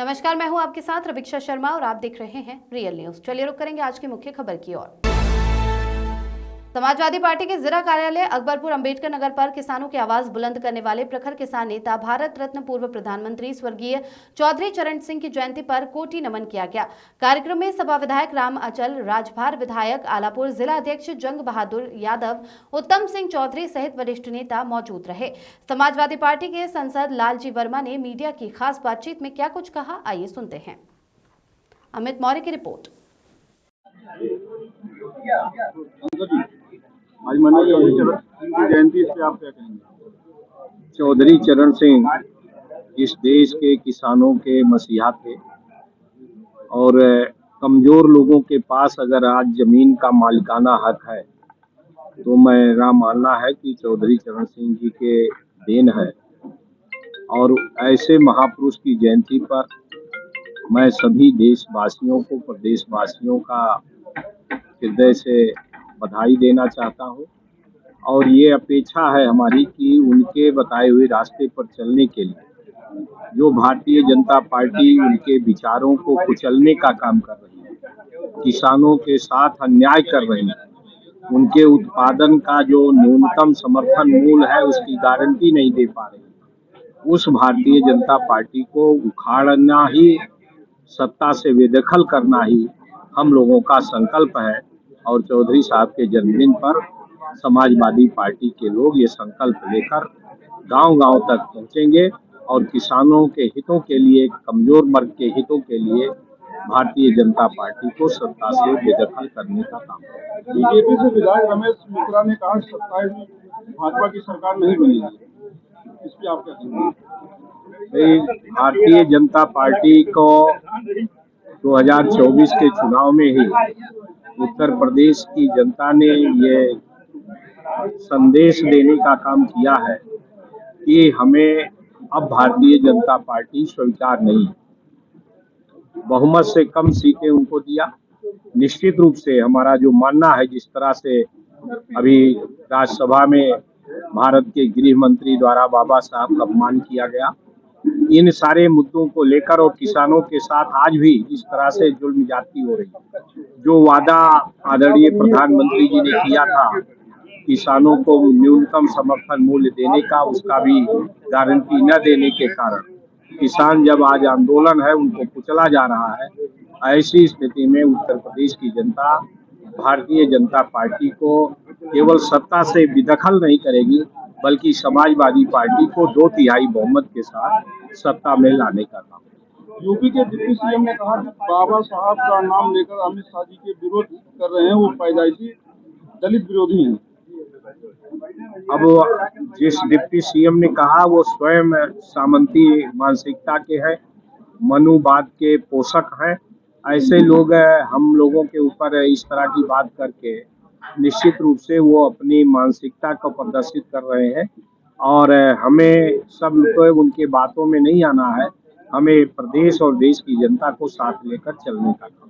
नमस्कार, मैं हूं आपके साथ रवीक्षा शर्मा और आप देख रहे हैं रियल न्यूज। चलिए रुक करेंगे आज की मुख्य खबर की ओर। समाजवादी पार्टी के जिला कार्यालय अकबरपुर अंबेडकर नगर पर किसानों की आवाज बुलंद करने वाले प्रखर किसान नेता भारत रत्न पूर्व प्रधानमंत्री स्वर्गीय चौधरी चरण सिंह की जयंती पर कोटि नमन किया गया। कार्यक्रम में सपा विधायक राम अचल, राजभार विधायक आलापुर, जिला अध्यक्ष जंग बहादुर यादव, उत्तम सिंह चौधरी सहित वरिष्ठ नेता मौजूद रहे। समाजवादी पार्टी के सांसद लालजी वर्मा ने मीडिया की खास बातचीत में क्या कुछ कहा, आइए सुनते हैं। अमित मौर्य की रिपोर्ट। आज मनाई चौधरी चरण सिंह की जयंती, इस पे आप क्या कहेंगे? चौधरी चरण सिंह इस देश के किसानों के मसीहा थे और कमजोर लोगों के पास अगर आज जमीन का मालिकाना हक है तो मेरा मानना है कि चौधरी चरण सिंह जी के देन है। और ऐसे महापुरुष की जयंती पर मैं सभी देशवासियों को, प्रदेशवासियों का हृदय से बधाई देना चाहता हूं और ये अपेक्षा है हमारी कि उनके बताए हुए रास्ते पर चलने के लिए जो भारतीय जनता पार्टी उनके विचारों को कुचलने का काम कर रही है, किसानों के साथ अन्याय कर रही है, उनके उत्पादन का जो न्यूनतम समर्थन मूल्य है उसकी गारंटी नहीं दे पा रही, उस भारतीय जनता पार्टी को उखाड़ना ही, सत्ता से बेदखल करना ही हम लोगों का संकल्प है। और चौधरी साहब के जन्मदिन पर समाजवादी पार्टी के लोग ये संकल्प लेकर गांव-गांव तक पहुंचेंगे और किसानों के हितों के लिए, कमजोर वर्ग के हितों के लिए भारतीय जनता पार्टी को सत्ता से बेदखल करने का काम करेंगे। बीजेपी से विधायक रमेश मिश्रा ने कहा 27 भाजपा की सरकार नहीं बनेगी, इस पे आप क्या कहेंगे? भारतीय जनता पार्टी को 2024 के चुनाव में ही उत्तर प्रदेश की जनता ने ये संदेश देने का काम किया है कि हमें अब भारतीय जनता पार्टी स्वीकार नहीं है। बहुमत से कम सीटें उनको दिया। निश्चित रूप से हमारा जो मानना है, जिस तरह से अभी राज्यसभा में भारत के गृह मंत्री द्वारा बाबा साहब का अपमान किया गया, इन सारे मुद्दों को लेकर और किसानों के साथ आज भी इस तरह से जुल्म ज्यादती हो रही है, जो वादा आदरणीय प्रधानमंत्री जी ने किया था किसानों को न्यूनतम समर्थन मूल्य देने का, उसका भी गारंटी न देने के कारण किसान जब आज आंदोलन है उनको कुचला जा रहा है। ऐसी स्थिति में उत्तर प्रदेश की जनता भारतीय जनता पार्टी को केवल सत्ता से बेदखल नहीं करेगी बल्कि समाजवादी पार्टी को 2/3 बहुमत के साथ सत्ता में लाने का काम। यूपी के डिप्टी सीएम ने कहा कि बाबा साहब का नाम लेकर अमित शाह जी के विरोध कर रहे हैं, वो पैदाइशी दलित विरोधी हैं। अब जिस डिप्टी सीएम ने कहा वो स्वयं सामंती मानसिकता के हैं, मनुवाद के पोषक हैं। ऐसे लोग हम लोगों के ऊपर इस तरह की बात करके निश्चित रूप से वो अपनी मानसिकता को प्रदर्शित कर रहे हैं और हमें सब को उनके बातों में नहीं आना है। हमें प्रदेश और देश की जनता को साथ लेकर चलने का काम।